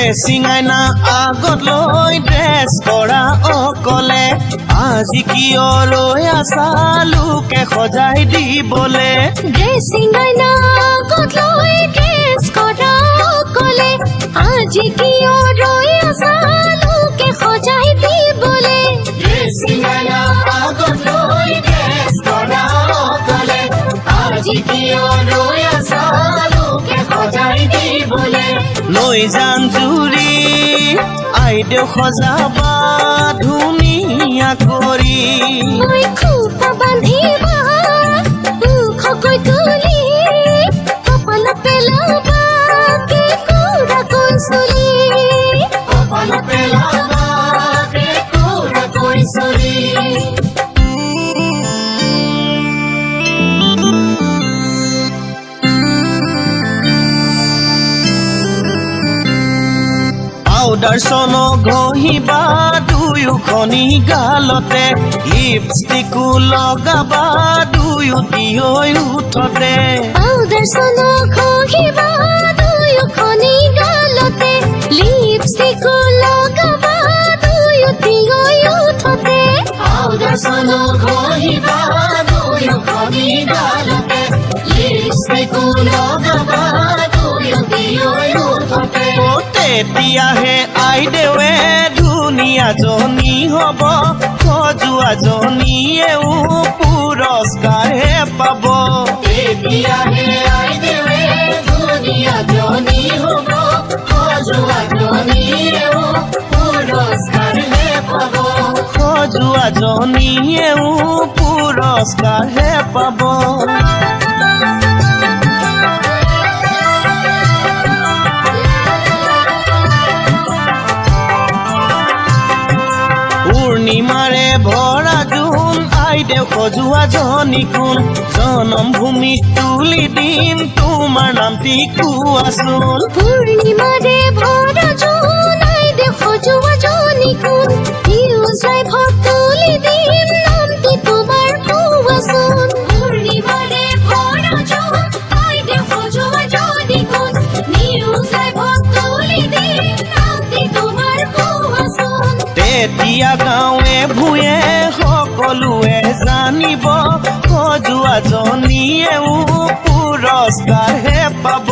dressing আইনা আগত লৈ ড্ৰেছ কৰা অকলে আজি কিয় ৰৈ আছা লোকে সজাই দিবলে ড্ৰেছিং আইনা আগত লৈ ড্ৰেছ কৰা অকলে আজি কিয় ৰৈ আছা লোকে সজাই দিবলে ড্ৰেছিং আইনা আগত লৈ ড্ৰেছ কৰা অকলে আজি কিয় ৰৈ আছা লোকে সজাই দিবলে লৈ যাম জুৰি আইদেউ সজাবা ধুনীয়া কৰি মই খোপা বান্ধিবা মুখকৈ তুলি কপালত পেলাবা কেঁকুৰা কৌচলি কপালত পেলাবা কেঁকুৰা কৌচলি পাউডাৰ ঘঁহিবা দুয়োখনি গালতে লিপষ্টিকো লগাবা দুয়োটি হৈ উঠতে পাউডাৰ ঘঁহিবা দুয়োখনি গালতে লিপষ্টিকো লগাবা দুয়োটি হৈ উঠতে পাউডাৰ ঘঁহিবা দুয়োখনি গালতে লিপষ্টিকো লগাবা দুয়োটি হৈ উঠতে তেতিয়াহে আইদেৱে ধুনীয়াজনী হ'ব সজোৱাজনীয়েও পুৰস্কাৰহে পাব তেতিয়াহে আইদেৱে ধুনীয়াজনী হ'ব সজোৱাজনীয়েও পুৰস্কাৰহে পাব সজোৱাজনীয়েও পুৰস্কাৰহে পাব পূৰ্ণিমাৰে ভৰা জোন আইদেউ সজোৱাজনী কোন জনমভূমিত তুলি দিম তোমাৰ নামটি কোৱাচোন পূৰ্ণিমাৰে ভৰা জোন আইদেউ সজোৱাজনী কোন নিউজ লাইভত তুলি দিম নামটি তোমাৰ কোৱাচোন পূৰ্ণিমাৰে ভৰা জোন আইদেউ সজোৱাজনী কোন নিউজ লাইভত তুলি দিম নামটি তোমাৰ কোৱাচোন তেতিয়া গাঁৱে ভূঞে সকলোৱে জানিব সজোৱাজনীয়েও পুৰস্কাৰহে পাব